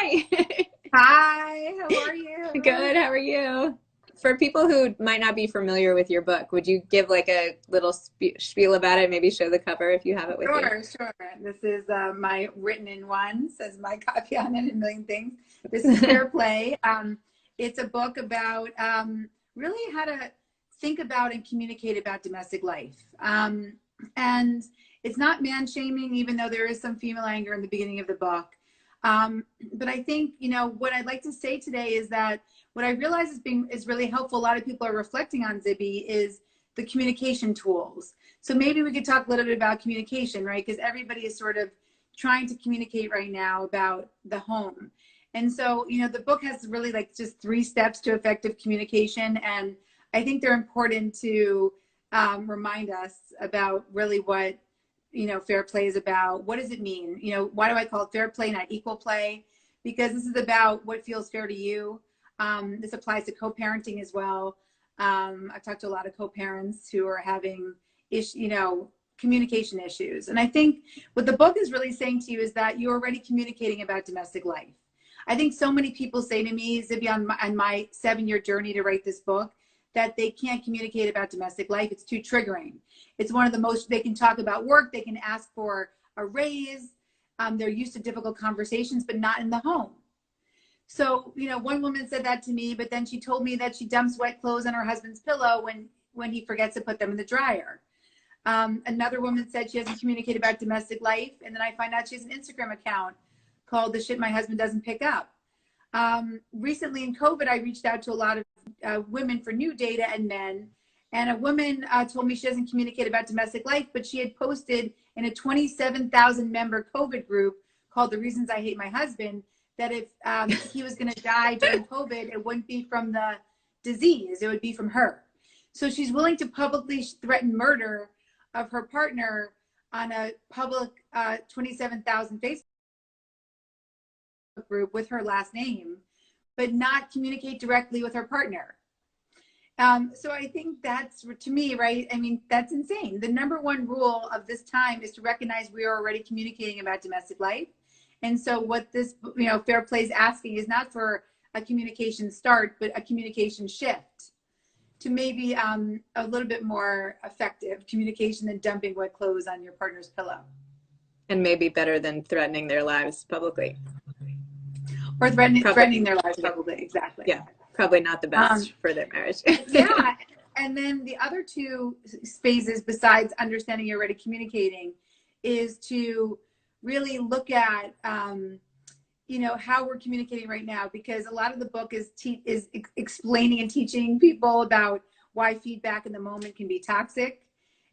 Hi. Hi, how are you? Good. How are you? For people who might not be familiar with your book, would you give like a little spiel about it? Maybe show the cover if you have it with you. Sure. This is my written in one, says my copy on it, and a million things. This is Fair Play. It's a book about really how to think about and communicate about domestic life. And it's not man shaming, even though there is some female anger in the beginning of the book. But I think, what I'd like to say today is that what I realize is really helpful. A lot of people are reflecting on Zibby is the communication tools. So maybe we could talk a little bit about communication, right? Because everybody is sort of trying to communicate right now about the home. And so, the book has really like just 3 steps to effective communication. And I think they're important to remind us about really what, fair play is about. What does it mean? Why do I call it fair play, not equal play? Because this is about what feels fair to you. This applies to co-parenting as well. I've talked to a lot of co-parents who are having communication issues. And I think what the book is really saying to you is that you're already communicating about domestic life. I think so many people say to me, Zibby, on my 7-year journey to write this book, that they can't communicate about domestic life. It's too triggering. It's one of the most, they can talk about work, they can ask for a raise. They're used to difficult conversations, but not in the home. So, one woman said that to me, but then she told me that she dumps wet clothes on her husband's pillow when he forgets to put them in the dryer. Another woman said she hasn't communicated about domestic life, and then I find out she has an Instagram account called The Shit My Husband Doesn't Pick Up. Recently in COVID, I reached out to a lot of women for new data and men, and a woman told me she doesn't communicate about domestic life, but she had posted in a 27,000 member COVID group called The Reasons I Hate My Husband, that if he was going to die during COVID, it wouldn't be from the disease, it would be from her. So she's willing to publicly threaten murder of her partner on a public 27,000 Facebook group with her last name, but not communicate directly with her partner. So I think that's, to me, right? I mean, that's insane. The number one rule of this time is to recognize we are already communicating about domestic life. And so what this, Fair Play is asking is not for a communication start, but a communication shift to maybe a little bit more effective communication than dumping wet clothes on your partner's pillow. And maybe better than threatening their lives publicly. Or threatening their lives publicly, exactly. Yeah, probably not the best for their marriage. Yeah, and then the other 2 phases besides understanding you're already communicating is to really look at how we're communicating right now, because a lot of the book is explaining and teaching people about why feedback in the moment can be toxic,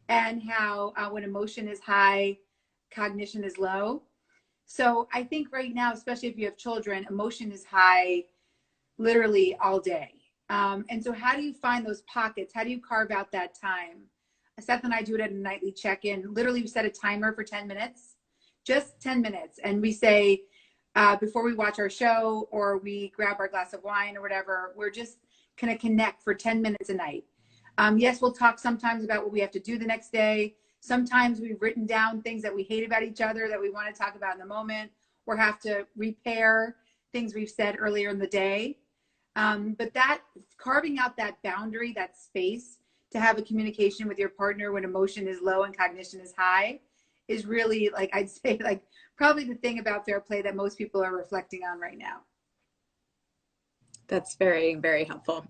and how when emotion is high, cognition is low. So I think right now, especially if you have children, emotion is high literally all day. And so how do you find those pockets? How do you carve out that time? Seth and I do it at a nightly check-in. Literally, we set a timer for 10 minutes, just 10 minutes. And we say, before we watch our show or we grab our glass of wine or whatever, we're just going to connect for 10 minutes a night. Yes, we'll talk sometimes about what we have to do the next day. Sometimes we've written down things that we hate about each other that we want to talk about in the moment, or have to repair things we've said earlier in the day. But that carving out that boundary, that space to have a communication with your partner when emotion is low and cognition is high is really, like, I'd say, like, probably the thing about Fair Play that most people are reflecting on right now. That's very, very helpful.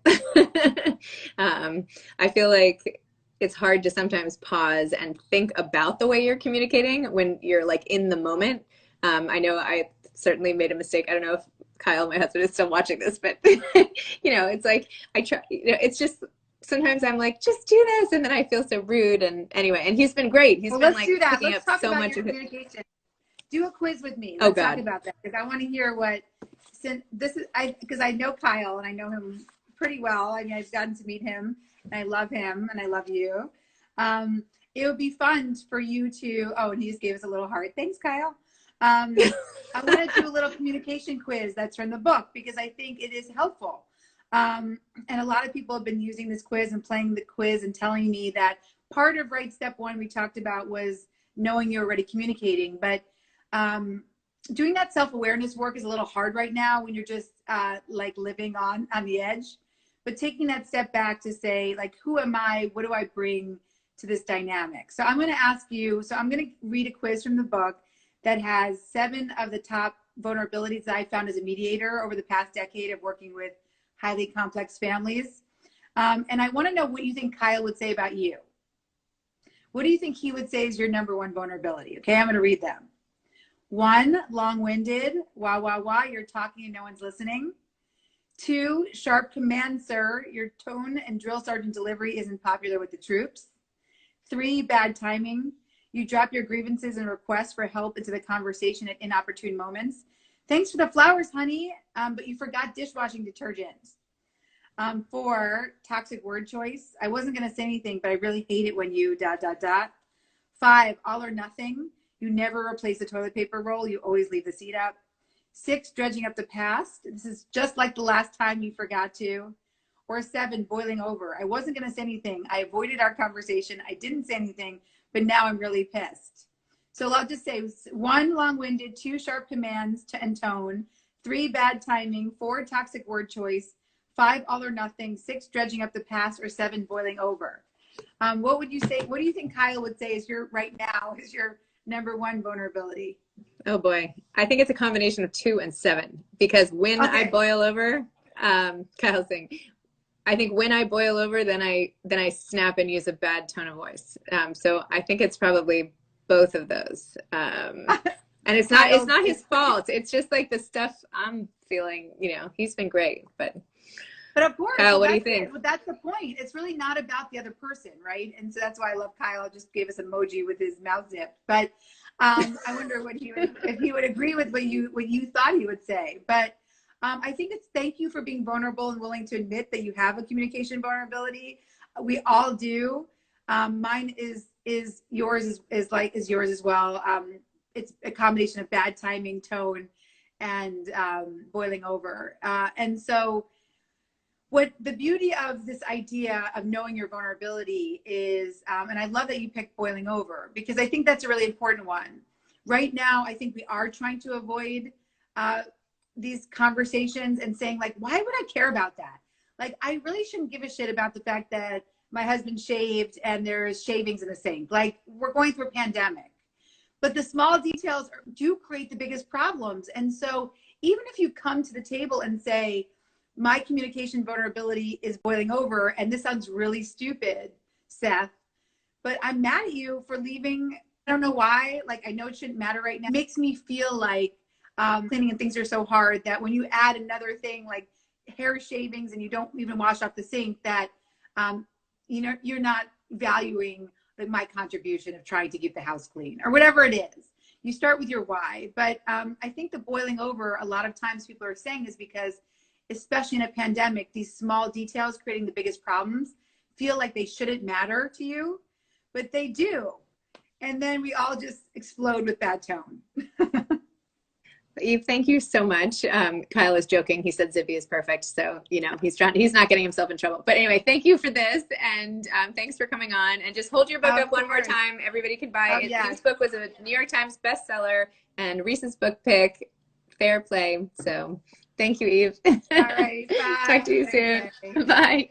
I feel like it's hard to sometimes pause and think about the way you're communicating when you're like in the moment. I know I certainly made a mistake. I don't know if Kyle, my husband, is still watching this, but it's like I try. It's just sometimes I'm like, just do this, and then I feel so rude. And anyway, and he's been great. He's been like picking up so much of it. Do a quiz with me. Let's talk about that, because I want to hear what. Since this is, because I know Kyle and I know him pretty well. I mean, I've gotten to meet him, and I love him, and I love you. It would be fun for you to. Oh, and he just gave us a little heart. Thanks, Kyle. I want to do a little communication quiz that's from the book, because I think it is helpful. And a lot of people have been using this quiz and playing the quiz and telling me that part of step 1 we talked about was knowing you're already communicating. But doing that self-awareness work is a little hard right now when you're just like living on the edge. But taking that step back to say, like, who am I? What do I bring to this dynamic? So I'm going to ask you, so I'm going to read a quiz from the book that has 7 of the top vulnerabilities that I found as a mediator over the past decade of working with highly complex families. And I want to know what you think Kyle would say about you. What do you think he would say is your number 1 vulnerability? Okay, I'm going to read them. 1, long-winded. Wah, wah, wah. You're talking and no one's listening. 2, sharp command, sir. Your tone and drill sergeant delivery isn't popular with the troops. 3, bad timing. You drop your grievances and requests for help into the conversation at inopportune moments. Thanks for the flowers, honey, but you forgot dishwashing detergent. 4, toxic word choice. I wasn't going to say anything, but I really hate it when you ... 5, all or nothing. You never replace the toilet paper roll. You always leave the seat up. 6, dredging up the past. This is just like the last time you forgot to. Or 7, boiling over. I wasn't going to say anything. I avoided our conversation. I didn't say anything, but now I'm really pissed. So I'll just say 1, long-winded. 2, sharp commands and tone. 3, bad timing. 4, toxic word choice. 5, all or nothing. 6, dredging up the past. Or 7, boiling over. What would you say? What do you think Kyle would say is your right now is your number 1 vulnerability? Oh boy, I think it's a combination of 2 and 7, because when I boil over, Kyle's saying, I think when I boil over, then I snap and use a bad tone of voice. So I think it's probably both of those. And it's not his fault. It's just like the stuff I'm feeling. You know, he's been great, but of course, Kyle, what do you think? That's the point. It's really not about the other person, right? And so that's why I love Kyle. I just gave us an emoji with his mouth zipped, but I wonder if he would agree with what you thought he would say. But I think it's thank you for being vulnerable and willing to admit that you have a communication vulnerability. We all do. Mine is yours is yours as well. It's a combination of bad timing, tone, and boiling over. And so what the beauty of this idea of knowing your vulnerability is, and I love that you picked boiling over, because I think that's a really important one. Right now, I think we are trying to avoid these conversations and saying, like, why would I care about that? Like, I really shouldn't give a shit about the fact that my husband shaved and there's shavings in the sink. Like, we're going through a pandemic. But the small details do create the biggest problems. And so even if you come to the table and say, my communication vulnerability is boiling over, and this sounds really stupid, Seth, but I'm mad at you for leaving. I don't know why. Like, I know it shouldn't matter right now. It makes me feel like cleaning and things are so hard that when you add another thing like hair shavings and you don't even wash off the sink, that you know, you're not valuing like my contribution of trying to keep the house clean or whatever it is. You start with your why. But I think the boiling over, a lot of times people are saying, is because, especially in a pandemic, these small details creating the biggest problems feel like they shouldn't matter to you, but they do. And then we all just explode with bad tone. Eve, thank you so much. Kyle is joking. He said Zibby is perfect. So, you know, he's not getting himself in trouble. But anyway, thank you for this. And thanks for coming on. And just hold your book up one more time. Everybody can buy it. Eve's book was a New York Times bestseller and Reese's book pick. Fair play. So thank you, Eve. All right. Bye. Talk to you soon. Bye.